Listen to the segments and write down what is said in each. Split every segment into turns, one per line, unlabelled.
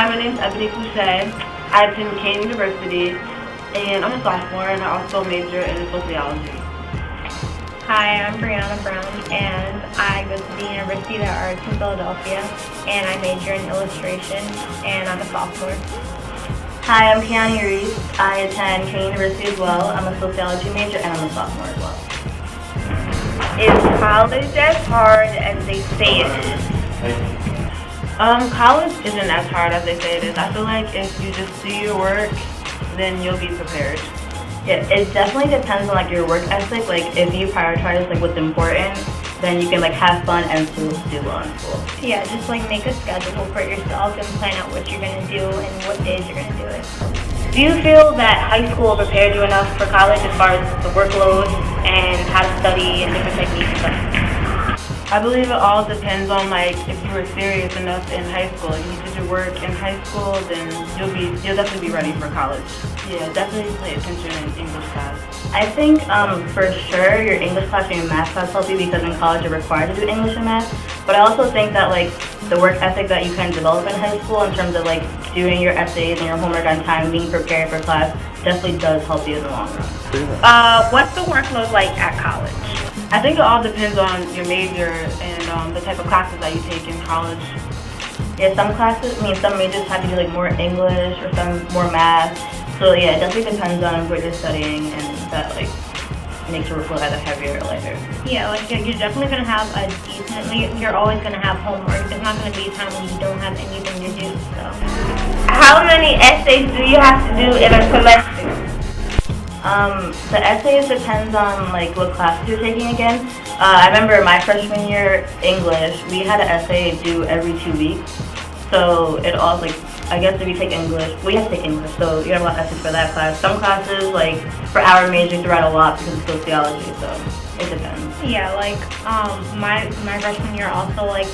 Hi, my name is Eboni Foushee. I attend Kean University, and I'm a sophomore, and I also major in sociology.
Hi, I'm Briana Brown, and I go to the University of the Arts in Philadelphia, and I major in illustration, and I'm a sophomore.
Hi, I'm Reese. I attend Kean University as well. I'm a sociology major, and I'm a sophomore as well.
Is college as hard as they say it is?
College isn't as hard as they say it is. I feel like if you just do your work, then you'll be prepared.
Yeah, it definitely depends on like your work ethic. Like if you prioritize like what's important, then you can like have fun and still do well in school.
Yeah, just like make a schedule for yourself and plan out what you're gonna do and what days you're gonna do it.
Do you feel that high school prepared you enough for college as far as the workload and how to study and different techniques and stuff?
I believe it all depends on like if you were serious enough in high school. If you did your work in high school, then you'll definitely be ready for college. Yeah, definitely pay attention in English class.
I think for sure your English class and your math class help you because in college you're required to do English and math. But I also think that like the work ethic that you can develop in high school in terms of like doing your essays and your homework on time, being prepared for class, definitely does help you in the long run.
What's the workload like at college?
I think it all depends on your major and the type of classes that you take in college.
Yeah, some majors have to do like more English or some more math. So yeah, it definitely depends on what you're studying and that like makes your workload either heavier or lighter.
Yeah, like you're definitely gonna have a decent, you're always gonna have homework. There's not gonna be a time when you don't have anything to do, so.
How many essays do you have to do in a semester?
The essays depends on like what classes you're taking again. I remember my freshman year English, we had an essay due every 2 weeks. So it all like, I guess if you take English, we have to take English, so you have a lot of essays for that class. Some classes, like for our major, you write a lot because of sociology, so it depends.
Yeah, like my freshman year also like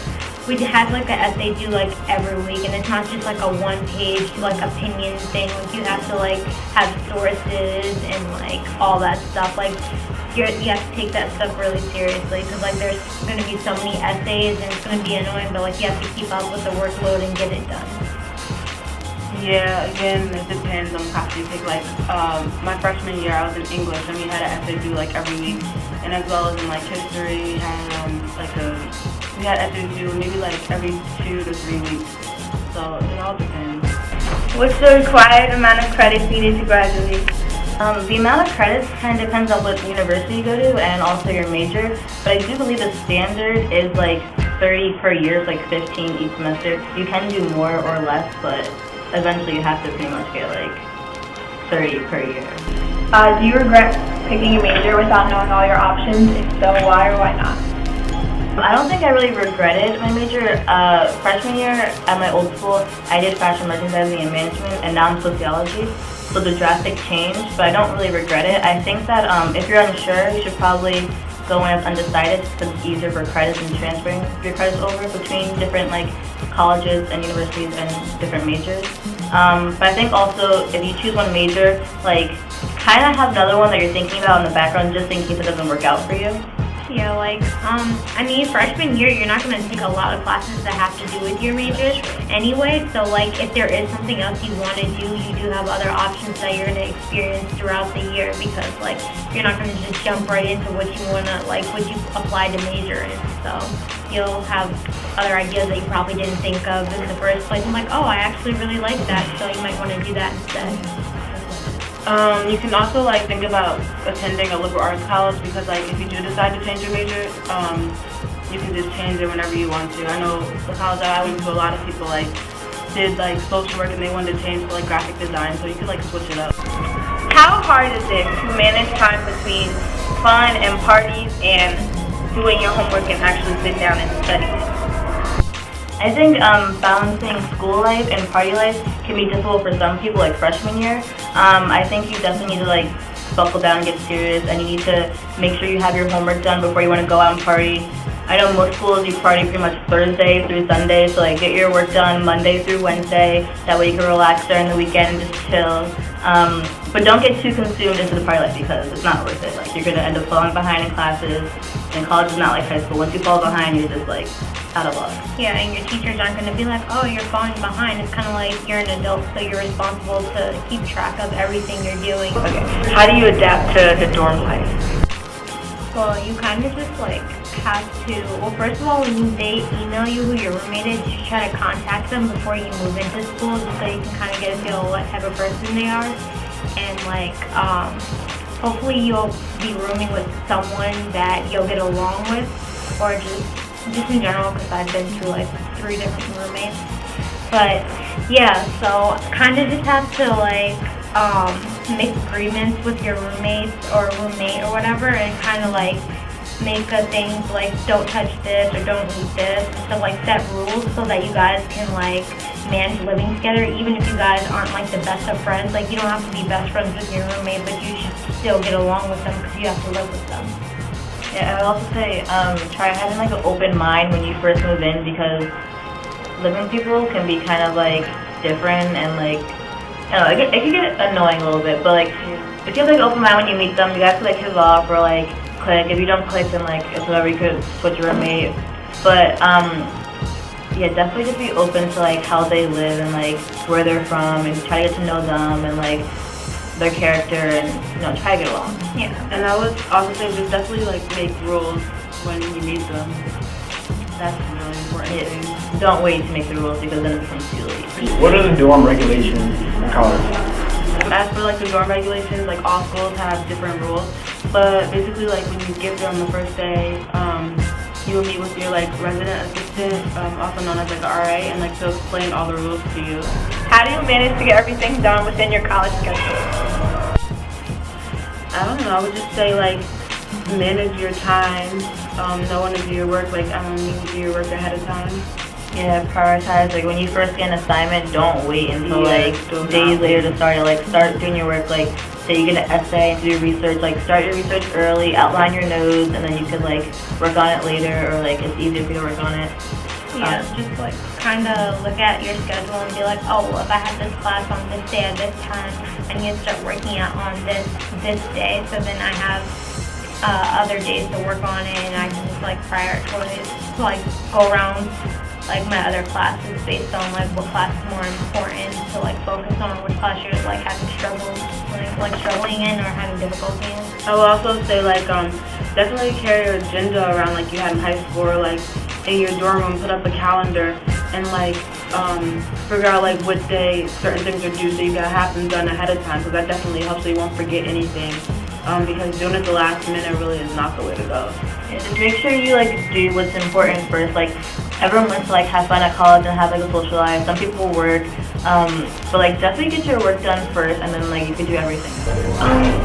we had like an essay due like every week, and it's not just like a one-page like opinion thing. Like you have to like have sources and like all that stuff. Like you have to take that stuff really seriously because like there's going to be so many essays and it's going to be annoying, but like you have to keep up with the workload and get it done.
Yeah, again, it depends on the class you take. Like my freshman year, I was in English, and we had an essay due like every week, and as well as in like history, we had we had essays due maybe like every 2 to 3 weeks. So it all depends.
What's the required amount of credits needed to graduate?
The amount of credits kind of depends on what university you go to and also your major, but I do believe the standard is like 30 per year, like 15 each semester. You can do more or less, but eventually you have to pretty much get like 30 per year.
Do you regret picking a major without knowing all your options? If so, why or why not?
I don't think I really regretted my major. Freshman year at my old school, I did fashion merchandising and management, and now I'm sociology. So the drastic change, but I don't really regret it. I think that if you're unsure, you should probably go in as undecided because it's easier for credits and transferring your credits over between different like colleges and universities and different majors. But I think also if you choose one major, like kind of have another one that you're thinking about in the background just in case it doesn't work out for you.
Yeah, like, I mean, freshman year, you're not going to take a lot of classes that have to do with your majors anyway, so, like, if there is something else you want to do, you do have other options that you're going to experience throughout the year because, like, you're not going to just jump right into what you want to, like, what you apply to major in, so you'll have other ideas that you probably didn't think of in the first place. I'm like, oh, I actually really like that, so you might want to do that instead.
You can also like think about attending a liberal arts college because like if you do decide to change your major, you can just change it whenever you want to. I know the college that I went to, a lot of people like did like social work and they wanted to change to like graphic design, so you could like switch it up.
How hard is it to manage time between fun and parties and doing your homework and actually sit down and study?
I think balancing school life and party life can be difficult for some people, like freshman year. I think you definitely need to like buckle down and get serious, and you need to make sure you have your homework done before you want to go out and party. I know most schools you party pretty much Thursday through Sunday, so like get your work done Monday through Wednesday. That way you can relax during the weekend and just chill. But don't get too consumed into the party life because it's not worth it. Like you're gonna end up falling behind in classes. And college is not like high school. Once you fall behind, you're just like out of luck.
Yeah, and your teachers aren't going to be like, oh, you're falling behind. It's kind of like you're an adult, so you're responsible to keep track of everything you're doing.
Okay. How do you adapt to the dorm life?
Well, you kind of just like have to, well, first of all, when they email you who your roommate is, you try to contact them before you move into school just so you can kind of get a feel of what type of person they are. And like, hopefully you'll be rooming with someone that you'll get along with, or just in general, because I've been through like 3 different roommates. But yeah, so kind of just have to like make agreements with your roommates or roommate or whatever, and kind of like make things like don't touch this or don't eat this, so like set rules so that you guys can like manage living together, even if you guys aren't like the best of friends. Like you don't have to be best friends with your roommate, but you should still get along with them because you have to live with them.
Yeah, I would also say try having like an open mind when you first move in, because living with people can be kind of like different and like, I don't know, it can get annoying a little bit, but like if you have like an open mind when you meet them, you guys can like hit it off or like click. If you don't click, then like it's whatever, you could switch your roommate. But yeah, definitely just be open to like how they live and like where they're from, and try to get to know them and like their character, and try to get along.
Yeah.
And I would also say just definitely like make rules when you meet them. That's a really important thing.
Don't wait to make the rules, because then it becomes too late.
What are the dorm regulations in college?
As for like the dorm regulations, like all schools have different rules, but basically like when you get there on the first day, you will meet with your like resident assistant, also known as like an RA, and like to explain all the rules to you.
How do you manage to get everything done within your college schedule?
I don't know, I would just say like manage your time, know when to do your work, like need to do your work ahead of time.
Yeah, prioritize. Like when you first get an assignment, don't wait until like days later to start it. Like start doing your work. Like say you get an essay and do your research. Like start your research early, outline your notes, and then you could like work on it later, or like it's easier for you to work on it.
Yeah, just like kind of look at your schedule and be like, oh, well, if I have this class on this day at this time, I need to start working out on this day, so then I have other days to work on it, and I can just like prioritize, like go around like my other classes based on like what class is more important to like focus on, which class you're like having struggles, like struggling in or having difficulty in.
I will also say like definitely carry your agenda around like you had in high school, or like in your dorm room, put up a calendar and like figure out like what day certain things are due, so you gotta have them done ahead of time, because that definitely helps so you won't forget anything. Because doing it the last minute really is not the way to go.
Yeah, just make sure you like do what's important first. Like everyone wants to like have fun at college and have like a social life. Some people work, but like definitely get your work done first, and then like you can do everything.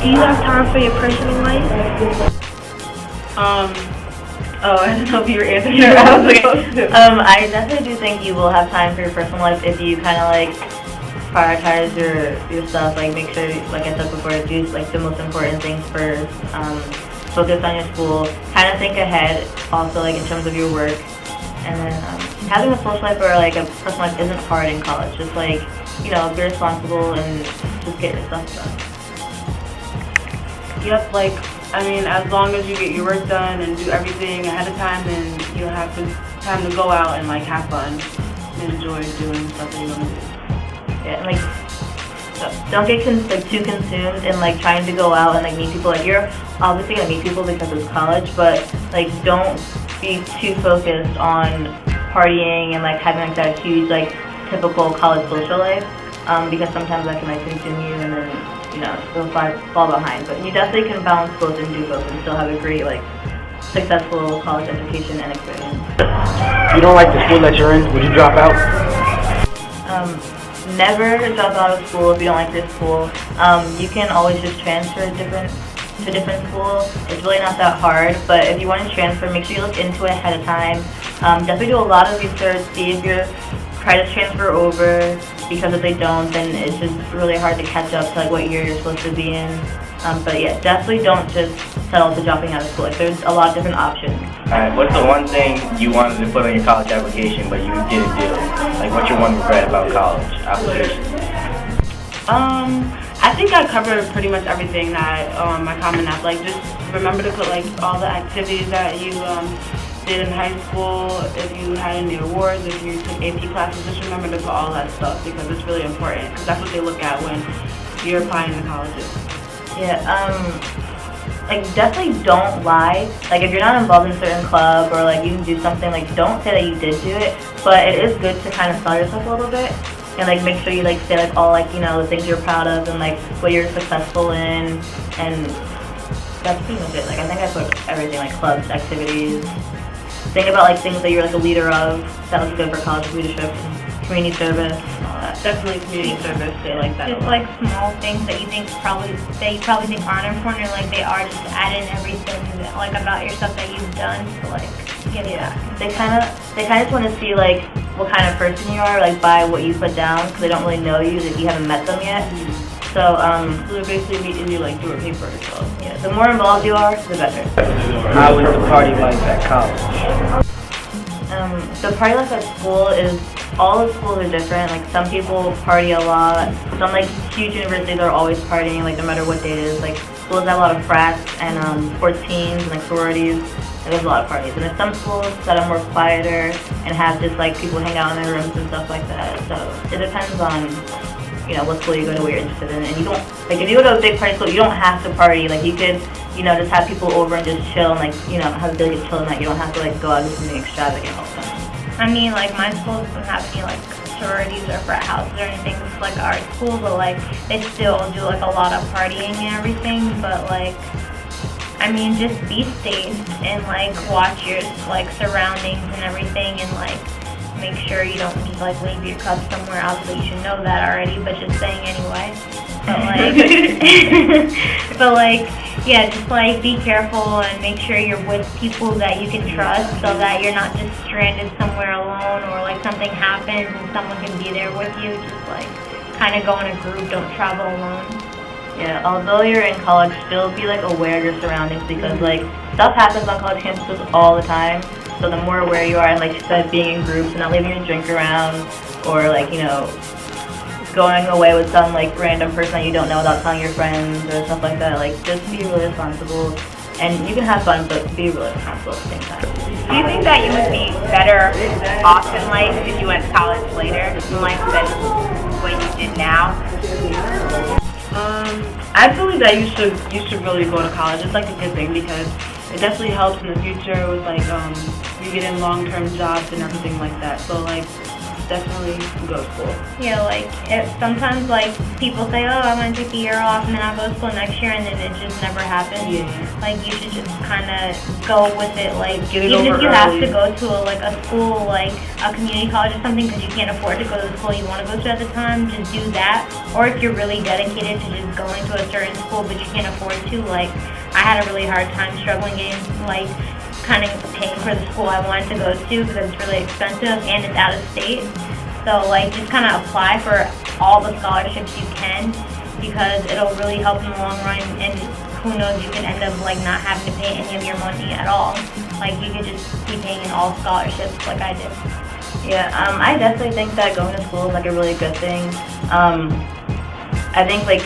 Do you have time for your personal life?
Oh, I don't know if you were answering your
I definitely do think you will have time for your personal life if you kind of like prioritize your stuff. Like make sure, like I said before, do like the most important things first. Focus on your school. Kind of think ahead, also like in terms of your work. And then having a social life or like a personal life isn't hard in college. Just like be responsible and just get your stuff done.
Yep, like I mean, as long as you get your work done and do everything ahead of time, then you'll have time to go out and like have fun and enjoy doing stuff that you want to do.
Yeah, and like don't get too consumed in like trying to go out and like meet people. Like you're obviously gonna meet people because it's college, but like don't be too focused on partying and like having like that huge like typical college social life, because sometimes that can like consume you, and then you'll fall behind. But you definitely can balance both and do both and still have a great like successful college education and experience.
If you don't like the school that you're in, would you drop out?
Never drop out of school if you don't like your school. You can always just transfer to a different school. It's really not that hard, but if you want to transfer, make sure you look into it ahead of time. Definitely do a lot of research, see if your credits transfer over, because if they don't, then it's just really hard to catch up to like what year you're supposed to be in. But yeah, definitely don't just settle for dropping out of school. Like there's a lot of different options.
Alright, what's the one thing you wanted to put on your college application but you didn't do? Like what's your one regret about college application?
I think I covered pretty much everything that my Common App. Like, just remember to put like all the activities that you did in high school. If you had any awards, if you took AP classes, just remember to put all that stuff because it's really important. Because that's what they look at when you're applying to colleges.
Yeah. Like, definitely don't lie. Like, if you're not involved in a certain club or like you can do something, like don't say that you did do it. But it is good to kind of sell yourself a little bit. And like make sure you like say like all like, you know, the things you're proud of and like what you're successful in, and that's pretty much it. Like I think I put everything, like clubs, activities. Think about like things that you're like a leader of. That was good for college leadership, community service, all that.
Definitely community service. They like that.
Just like small things that you think probably think aren't important, or like they are, just add in everything like about yourself that you've done to like get it out.
They kind of just want to see like what kind of person you are, like by what you put down, because they don't really know you, like you haven't met them yet. So
they're basically meeting you like through a paper. So
yeah, the more involved you are, the better.
How was the party life at college?
The party life at school is, all the schools are different. Like some people party a lot. Some like huge universities are always partying, like no matter what day it is. Like schools have a lot of frats and sports teams and like sororities. And there's a lot of parties. And there's some schools that are more quieter and have just like people hang out in their rooms and stuff like that. So it depends on, you know, what school you go to, what you're interested in. And you don't, like if you go to a big party school, you don't have to party. Like you could, you know, just have people over and just chill and like, you know, have a really chill night. You don't have to like go out and do something extravagant all the time.
I mean, like my school doesn't have any like sororities or frat houses or anything. It's like our school, but like they still do like a lot of partying and everything. But like, I mean, just be safe and like watch your like surroundings and everything, and like make sure you don't just like leave your cup somewhere else. But you should know that already, but just saying anyway. But like, yeah, just like be careful and make sure you're with people that you can trust, so that you're not just stranded somewhere alone, or like something happens and someone can be there with you. Just like kind of go in a group, don't travel alone.
Yeah, although you're in college, still be like aware of your surroundings, because like stuff happens on college campuses all the time. So the more aware you are, and like you said, being in groups and not leaving your drink around, or like, you know, going away with some like random person that you don't know without telling your friends or stuff like that. Like just be really responsible, and you can have fun, but be really responsible at the same time.
Do you think that you would be better off in life if you went to college later in life than what you did now?
I believe that you should really go to college. It's like a good thing because it definitely helps in the future with like you get in long-term jobs and everything like that. So like definitely go to school.
Yeah, like if sometimes like people say, oh, I want to take a year off and then I'll go to school next year, and then it just never happens.
Yeah.
Like you should just kind of go with it. Like
Get it
even
over
if you have
early.
to go to a school like a community college or something because you can't afford to go to the school you want to go to at the time, just do that. Or if you're really dedicated to just going to a certain school but you can't afford to, like I had a really hard time struggling getting like kind of paying for the school I wanted to go to because it's really expensive and it's out of state. So like just kind of apply for all the scholarships you can, because it'll really help in the long run, and who knows, you can end up like not having to pay any of your money at all. Like you could just be paying in all scholarships like I did.
Yeah, I definitely think that going to school is like a really good thing. I think like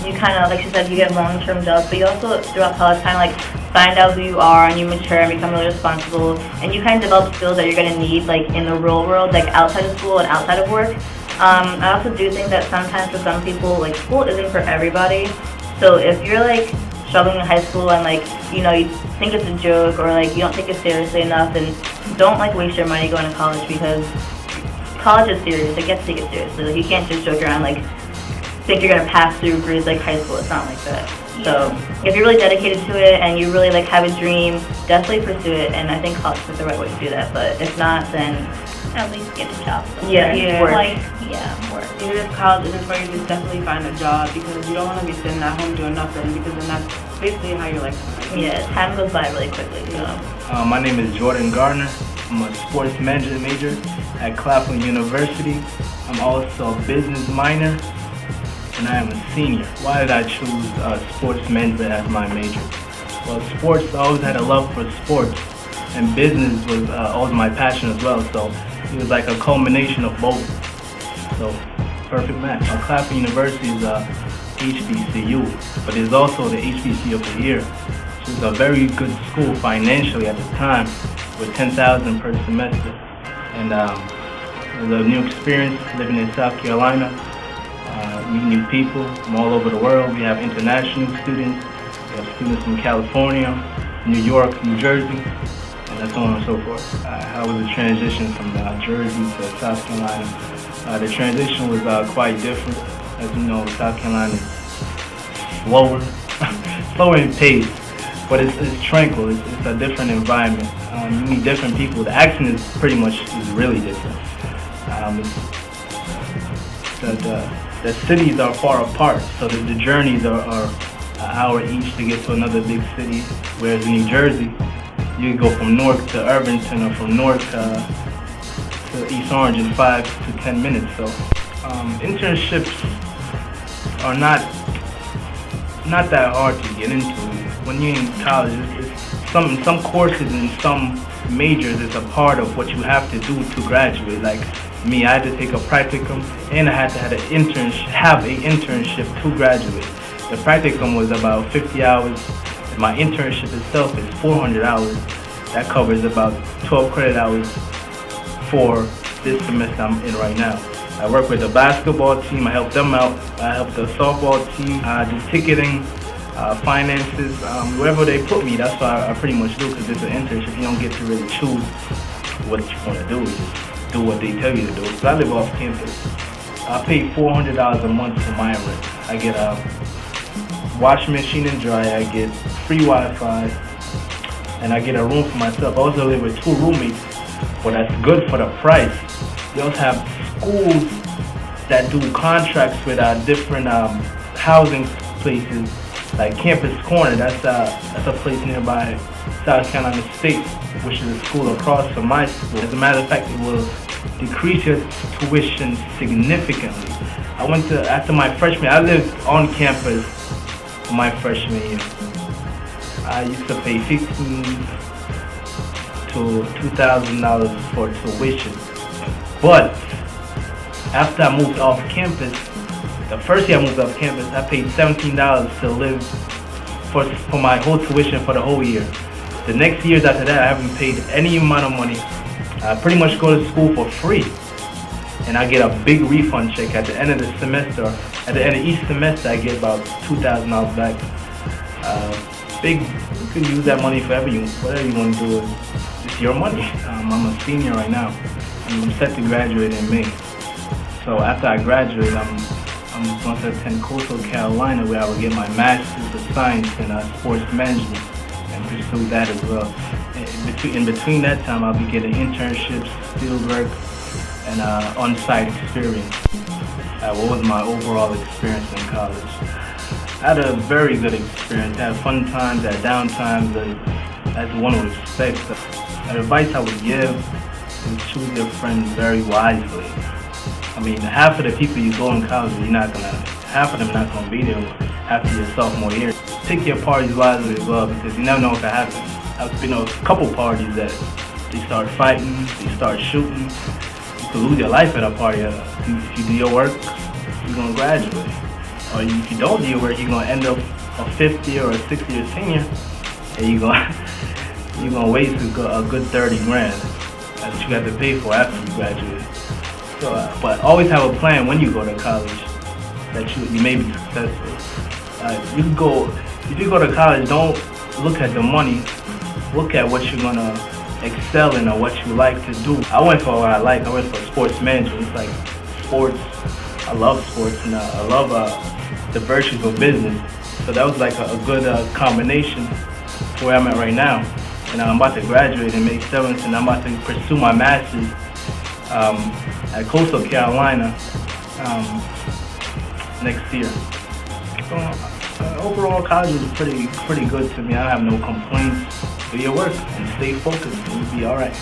you kind of, like she said, you get long-term jobs, but you also throughout college kind of like find out who you are, and you mature and become really responsible, and you kind of develop skills that you're going to need like in the real world, like outside of school and outside of work. I also do think that sometimes for some people, like school isn't for everybody. So if you're like struggling in high school and like, you know, you think it's a joke or like you don't take it seriously enough, then don't like waste your money going to college, because college is serious. Like you have to take it seriously. Like you can't just joke around like think you're gonna pass through grades like high school. It's not like that. So if you're really dedicated to it and you really like have a dream, definitely pursue it. And I think college is the right way to do that. But if not, then
At least get a job.
Yeah.
work.
Like, work.
Even if college isn't for you, just definitely find a job, because you don't want to be sitting at home doing nothing, because then that's basically how your life is.
Yeah, time goes by really quickly. So.
My name is Jourdan Gardner. I'm a sports management major at Claflin University. I'm also a business minor, and I am a senior. Why did I choose sports management as my major? Well, sports, I always had a love for sports, and business was always my passion as well, so it was like a culmination of both. So, perfect match. Claflin University is HBCU, but there's also the HBCU of the Year, which is a very good school financially at the time, with $10,000 per semester. And it was a new experience living in South Carolina, meeting new people from all over the world. We have international students, we have students from California, New York, New Jersey, and so on and so forth. How was the transition from Jersey to South Carolina? The transition was quite different. As you know, South Carolina is slower, slower in pace, but it's tranquil. It's a different environment. You meet different people. The accent is pretty much really different. The cities are far apart, so the journeys are an hour each to get to another big city. Whereas in New Jersey, you can go from Newark to Irvington or from Newark to East Orange in 5 to 10 minutes. So internships are not that hard to get into. When you're in college, some courses and some majors is a part of what you have to do to graduate. Like me, I had to take a practicum and I had to have an internship to graduate. The practicum was about 50 hours. My internship itself is 400 hours. That covers about 12 credit hours for this semester I'm in right now. I work with the basketball team. I help them out. I help the softball team. I do ticketing, finances, wherever they put me. That's what I pretty much do, because it's an internship. You don't get to really choose what you want to do. You just do what they tell you to do. Because I live off campus. I pay $400 a month for my rent. I get a washing machine and dryer. I get free Wi-Fi, and I get a room for myself. I also live with 2 roommates, but that's good for the price. We also have schools that do contracts with different housing places, like Campus Corner. That's a place nearby South Carolina State, which is a school across from my school. As a matter of fact, it will decrease your tuition significantly. After my freshman, I lived on campus for my freshman year. I used to pay $1,500 to $2,000 for tuition. But after I moved off campus, the first year I moved off campus, I paid $17 to live for my whole tuition for the whole year. The next years after that, I haven't paid any amount of money. I pretty much go to school for free, and I get a big refund check at the end of the semester. At the end of each semester, I get about $2,000 back. You can use that money for whatever you want to do. It's your money. I'm a senior right now. I'm set to graduate in May. So after I graduate, I'm going to attend Coastal Carolina, where I will get my Master's of Science in Sports Management and pursue that as well. In between that time, I'll be getting internships, field work, and on-site experience. What was my overall experience in college? I had a very good experience. I had fun times, I had down times, as one would expect. The advice I would give is choose your friends very wisely. I mean, half of the people you go in college, half of them are not gonna be there after your sophomore year. Pick your parties wisely as well, because you never know what can happen. I've been to a couple parties that they start fighting, they start shooting. You could lose your life at a party. If you do your work, you're gonna graduate. Or if you don't do your work, you're gonna end up a 50 or a 60 year senior, and you're gonna waste a good 30 grand that you got to pay for after you graduate. So, but always have a plan when you go to college that you may be successful. If you go to college, don't look at the money. Look at what you're gonna excel in or what you like to do. I went for what I like. I went for sports management. It's like sports. I love sports, and I love the virtues of business. So that was like a good combination for where I'm at right now. And I'm about to graduate in May 7th, and I'm about to pursue my master's at Coastal Carolina next year. So overall, college was pretty good to me. I have no complaints. Do your work and stay focused, and you'll be all right.